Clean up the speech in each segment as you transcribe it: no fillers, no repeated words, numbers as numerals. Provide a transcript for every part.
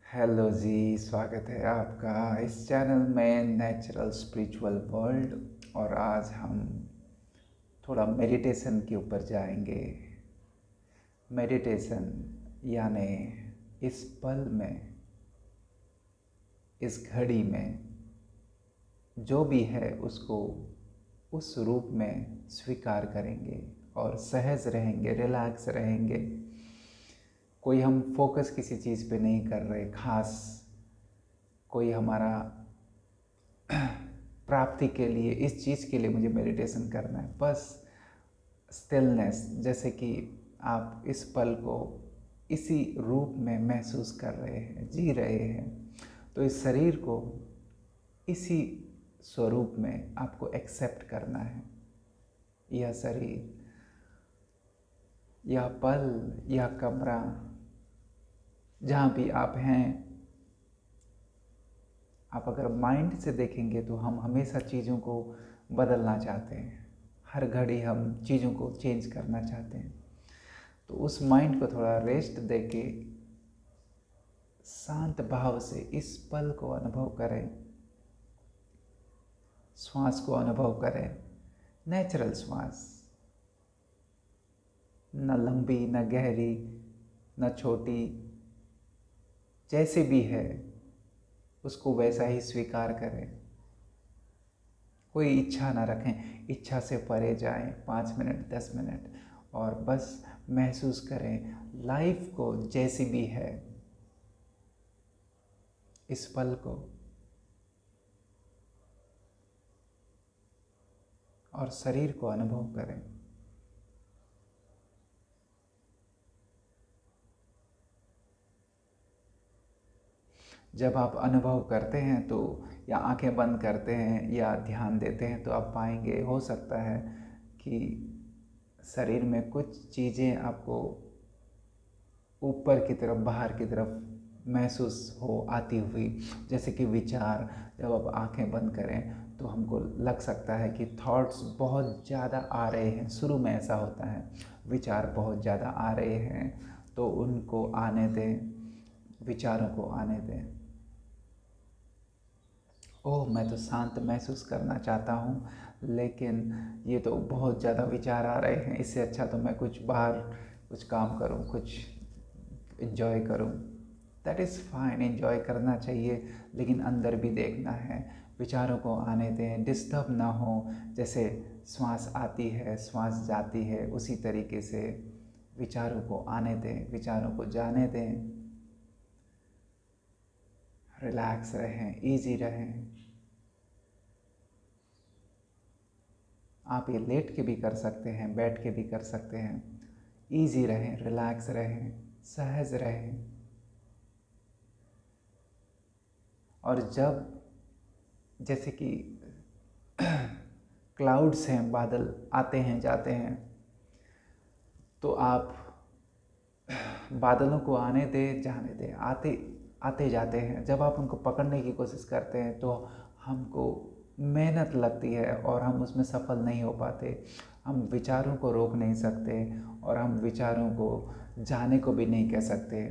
Hello जी, स्वागत है आपका इस चैनल में नेचुरल स्पिरिचुअल वर्ल्ड। और आज हम थोड़ा मेडिटेशन के ऊपर जाएंगे। मेडिटेशन यानी इस पल में, इस घड़ी में जो भी है उसको उस रूप में स्वीकार करेंगे और सहज रहेंगे, रिलैक्स रहेंगे। कोई हम फोकस किसी चीज़ पे नहीं कर रहे खास, कोई हमारा प्राप्ति के लिए, इस चीज़ के लिए मुझे मेडिटेशन करना है, बस स्टिलनेस। जैसे कि आप इस पल को इसी रूप में महसूस कर रहे हैं, जी रहे हैं, तो इस शरीर को इसी स्वरूप में आपको एक्सेप्ट करना है। यह शरीर, यह पल, यह कमरा, जहाँ भी आप हैं। आप अगर माइंड से देखेंगे तो हम हमेशा चीज़ों को बदलना चाहते हैं, हर घड़ी हम चीज़ों को चेंज करना चाहते हैं। तो उस माइंड को थोड़ा रेस्ट देके शांत भाव से इस पल को अनुभव करें, श्वास को अनुभव करें। नेचुरल श्वास, न लंबी न गहरी न छोटी, जैसे भी है उसको वैसा ही स्वीकार करें। कोई इच्छा ना रखें, इच्छा से परे जाएं 5 मिनट 10 मिनट और बस महसूस करें लाइफ को जैसी भी है, इस पल को। और शरीर को अनुभव करें। जब आप अनुभव करते हैं तो, या आंखें बंद करते हैं या ध्यान देते हैं, तो आप पाएंगे, हो सकता है कि शरीर में कुछ चीज़ें आपको ऊपर की तरफ, बाहर की तरफ महसूस हो आती हुई। जैसे कि विचार, जब आप आंखें बंद करें तो हमको लग सकता है कि थॉट्स बहुत ज़्यादा आ रहे हैं। शुरू में ऐसा होता है, विचार बहुत ज़्यादा आ रहे हैं, तो उनको आने दें, विचारों को आने दें। ओह, मैं तो शांत महसूस करना चाहता हूँ, लेकिन ये तो बहुत ज़्यादा विचार आ रहे हैं, इससे अच्छा तो मैं कुछ बाहर कुछ काम करूँ, कुछ इन्जॉय करूँ। दैट इज़ फाइन, इन्जॉय करना चाहिए, लेकिन अंदर भी देखना है। विचारों को आने दें, डिस्टर्ब ना हो। जैसे श्वास आती है, श्वास जाती है, उसी तरीके से विचारों को आने दें, विचारों को जाने दें। रिलैक्स रहें, इजी रहें। आप ये लेट के भी कर सकते हैं, बैठ के भी कर सकते हैं। इजी रहें, रिलैक्स रहें, सहज रहें। और जब, जैसे कि क्लाउड्स हैं, बादल आते हैं जाते हैं, तो आप बादलों को आने दें, जाने दें, आते आते जाते हैं। जब आप उनको पकड़ने की कोशिश करते हैं तो हमको मेहनत लगती है और हम उसमें सफल नहीं हो पाते। हम विचारों को रोक नहीं सकते और हम विचारों को जाने को भी नहीं कह सकते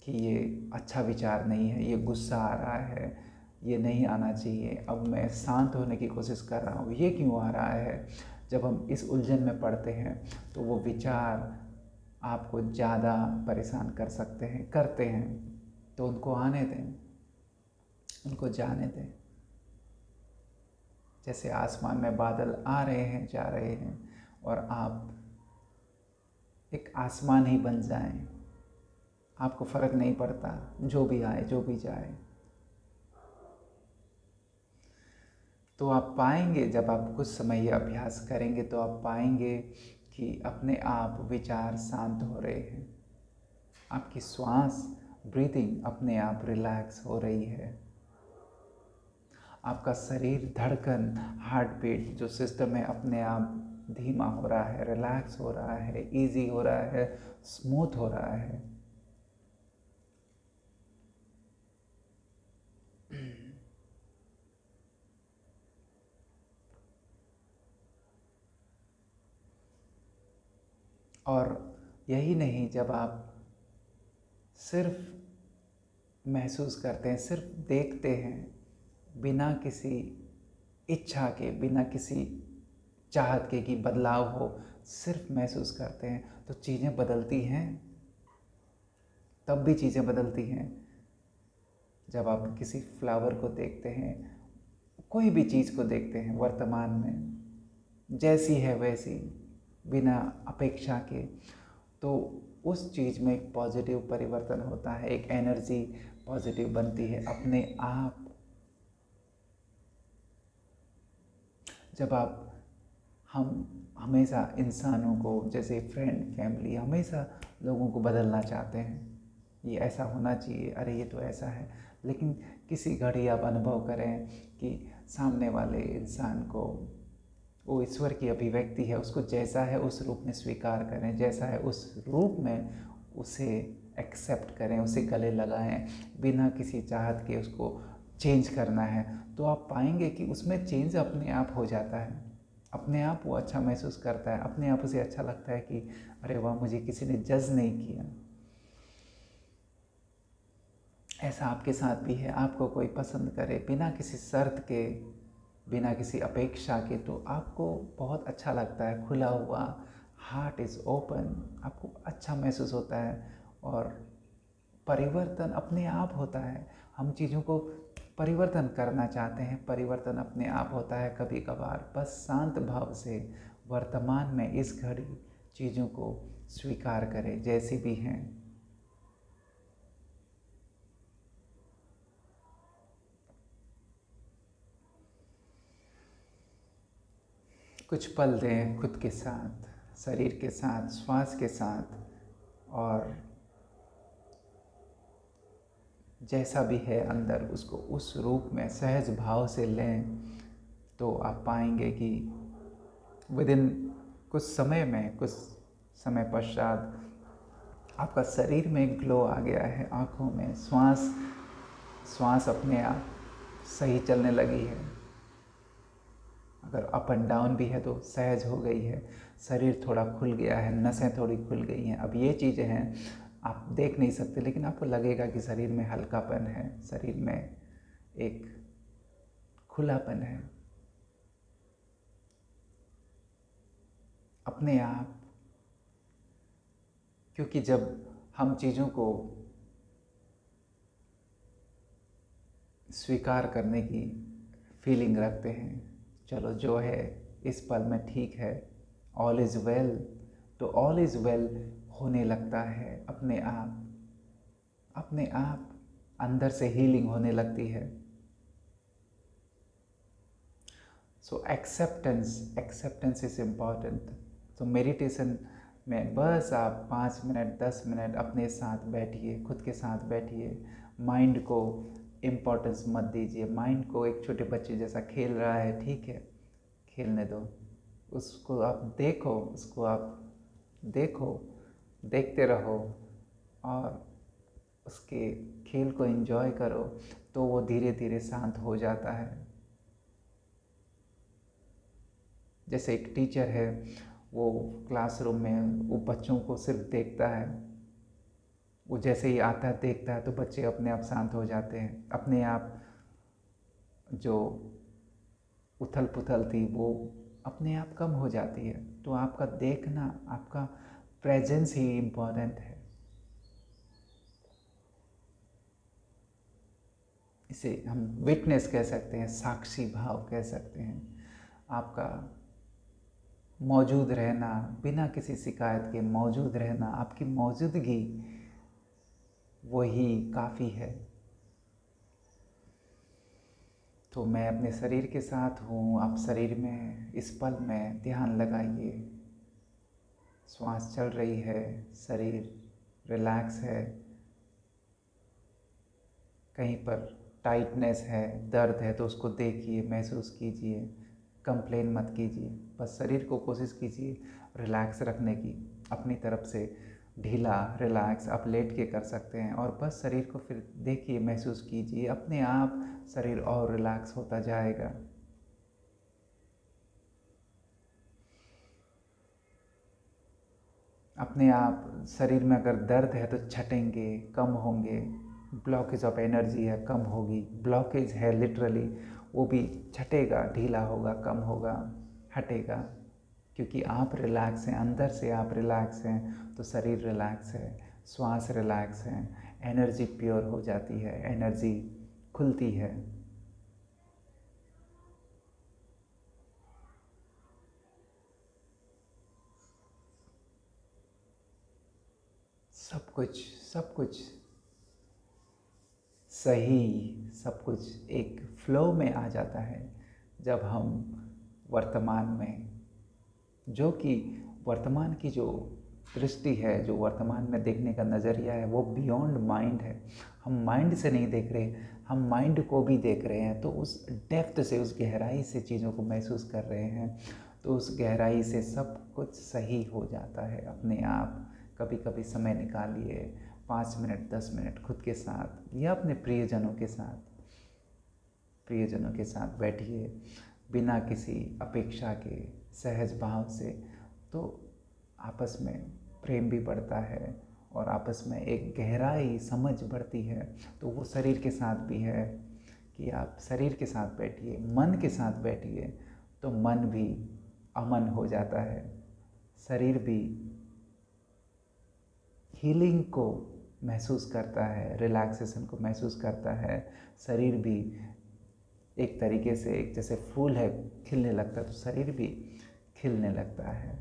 कि ये अच्छा विचार नहीं है, ये गुस्सा आ रहा है, ये नहीं आना चाहिए, अब मैं शांत होने की कोशिश कर रहा हूँ, ये क्यों आ रहा है। जब हम इस उलझन में पड़ते हैं तो वो विचार आपको ज़्यादा परेशान कर सकते हैं, करते हैं। तो उनको आने दें, उनको जाने दें। जैसे आसमान में बादल आ रहे हैं, जा रहे हैं, और आप एक आसमान ही बन जाएं। आपको फ़र्क नहीं पड़ता, जो भी आए जो भी जाए। तो आप पाएंगे, जब आप कुछ समय ये अभ्यास करेंगे तो आप पाएंगे कि अपने आप विचार शांत हो रहे हैं। आपकी श्वास, ब्रीथिंग अपने आप रिलैक्स हो रही है। आपका शरीर, धड़कन, हार्ट बीट, जो सिस्टम है, अपने आप धीमा हो रहा है, रिलैक्स हो रहा है, इजी हो रहा है, स्मूथ हो रहा है। और यही नहीं, जब आप सिर्फ महसूस करते हैं, सिर्फ देखते हैं, बिना किसी इच्छा के, बिना किसी चाहत के कि बदलाव हो, सिर्फ महसूस करते हैं, तो चीज़ें बदलती हैं। तब भी चीज़ें बदलती हैं जब आप किसी फ्लावर को देखते हैं, कोई भी चीज़ को देखते हैं वर्तमान में जैसी है वैसी, बिना अपेक्षा के, तो उस चीज़ में एक पॉजिटिव परिवर्तन होता है, एक एनर्जी पॉजिटिव बनती है अपने आप। जब आप हम हमेशा इंसानों को, जैसे फ्रेंड, फैमिली, हमेशा लोगों को बदलना चाहते हैं, ये ऐसा होना चाहिए, अरे ये तो ऐसा है, लेकिन किसी घड़ी आप अनुभव करें कि सामने वाले इंसान को, वो ईश्वर की अभिव्यक्ति है, उसको जैसा है उस रूप में स्वीकार करें, जैसा है उस रूप में उसे एक्सेप्ट करें, उसे गले लगाएं, बिना किसी चाहत के उसको चेंज करना है, तो आप पाएंगे कि उसमें चेंज अपने आप हो जाता है। अपने आप वो अच्छा महसूस करता है, अपने आप उसे अच्छा लगता है कि अरे वाह, मुझे किसी ने जज नहीं किया। ऐसा आपके साथ भी है, आपको कोई पसंद करे बिना किसी शर्त के, बिना किसी अपेक्षा के, तो आपको बहुत अच्छा लगता है, खुला हुआ, हार्ट इज़ ओपन, आपको अच्छा महसूस होता है और परिवर्तन अपने आप होता है। हम चीज़ों को परिवर्तन करना चाहते हैं, परिवर्तन अपने आप होता है कभी कभार। बस शांत भाव से वर्तमान में इस घड़ी चीज़ों को स्वीकार करें जैसी भी हैं। कुछ पल दें खुद के साथ, शरीर के साथ, श्वास के साथ, और जैसा भी है अंदर उसको उस रूप में सहज भाव से लें, तो आप पाएंगे कि विदिन कुछ समय पश्चात आपका शरीर में ग्लो आ गया है, आँखों में श्वास अपने आप सही चलने लगी है। अगर अप एंड डाउन भी है तो सहज हो गई है, शरीर थोड़ा खुल गया है, नसें थोड़ी खुल गई हैं। अब ये चीज़ें हैं आप देख नहीं सकते, लेकिन आपको लगेगा कि शरीर में हल्कापन है, शरीर में एक खुलापन है। अपने आप, क्योंकि जब हम चीज़ों को स्वीकार करने की फीलिंग रखते हैं, चलो जो है इस पल में ठीक है, ऑल इज़ वेल, तो ऑल इज़ वेल होने लगता है अपने आप। अपने आप अंदर से हीलिंग होने लगती है। सो एक्सेप्टेंस इज़ इम्पॉर्टेंट। तो मेडिटेशन में बस आप 5 मिनट 10 मिनट अपने साथ बैठिए, खुद के साथ बैठिए, माइंड को इम्पोर्टेंस मत दीजिए। माइंड को एक छोटे बच्चे जैसा खेल रहा है, ठीक है, खेलने दो उसको, आप देखो, उसको आप देखो, देखते रहो और उसके खेल को एंजॉय करो, तो वो धीरे धीरे शांत हो जाता है। जैसे एक टीचर है, वो क्लासरूम में वो बच्चों को सिर्फ देखता है, वो जैसे ही आता है देखता है तो बच्चे अपने आप शांत हो जाते हैं, अपने आप जो उथल पुथल थी वो अपने आप कम हो जाती है। तो आपका देखना, आपका प्रेजेंस ही इम्पोर्टेंट है। इसे हम विटनेस कह सकते हैं, साक्षी भाव कह सकते हैं। आपका मौजूद रहना, बिना किसी शिकायत के मौजूद रहना, आपकी मौजूदगी वही काफ़ी है। तो मैं अपने शरीर के साथ हूँ, आप शरीर में इस पल में ध्यान लगाइए। श्वास चल रही है, शरीर रिलैक्स है, कहीं पर टाइटनेस है, दर्द है तो उसको देखिए, महसूस कीजिए, कंप्लेन मत कीजिए, बस शरीर को कोशिश कीजिए रिलैक्स रखने की, अपनी तरफ से ढीला रिलैक्स आप लेट के कर सकते हैं, और बस शरीर को फिर देखिए, महसूस कीजिए, अपने आप शरीर और रिलैक्स होता जाएगा। अपने आप शरीर में अगर दर्द है तो छटेंगे, कम होंगे, ब्लॉकेज ऑफ एनर्जी है कम होगी, ब्लॉकेज है लिटरली वो भी छटेगा, ढीला होगा, कम होगा, हटेगा, क्योंकि आप रिलैक्स हैं, अंदर से आप रिलैक्स हैं तो शरीर रिलैक्स है, श्वास रिलैक्स है, एनर्जी प्योर हो जाती है, एनर्जी खुलती है। सब कुछ सही, सब कुछ एक फ्लो में आ जाता है जब हम वर्तमान में, जो कि वर्तमान की जो दृष्टि है, जो वर्तमान में देखने का नज़रिया है वो बियॉन्ड माइंड है। हम माइंड से नहीं देख रहे, हम माइंड को भी देख रहे हैं, तो उस डेप्थ से, उस गहराई से चीज़ों को महसूस कर रहे हैं, तो उस गहराई से सब कुछ सही हो जाता है अपने आप। कभी कभी समय निकालिए, 5 मिनट 10 मिनट खुद के साथ या अपने प्रियजनों के साथ बैठिए, बिना किसी अपेक्षा के, सहज भाव से, तो आपस में प्रेम भी बढ़ता है और आपस में एक गहराई समझ बढ़ती है। तो वो शरीर के साथ भी है कि आप शरीर के साथ बैठिए, मन के साथ बैठिए, तो मन भी अमन हो जाता है, शरीर भी हीलिंग को महसूस करता है, रिलैक्सेशन को महसूस करता है, शरीर भी एक तरीके से, एक जैसे फूल है खिलने लगता है तो शरीर भी खिलने लगता है,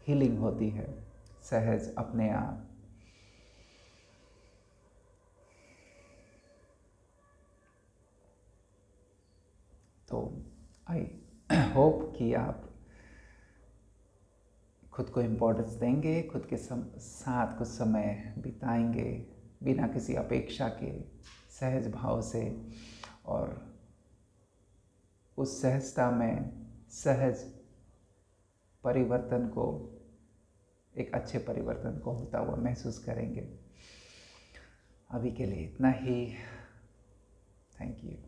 हीलिंग होती है सहज अपने आप। तो आई होप कि आप खुद को इम्पोर्टेंस देंगे, खुद के साथ कुछ समय बिताएंगे बिना किसी अपेक्षा के, सहज भाव से, और उस सहजता में सहज परिवर्तन को, एक अच्छे परिवर्तन को होता हुआ महसूस करेंगे। अभी के लिए इतना ही। Thank you.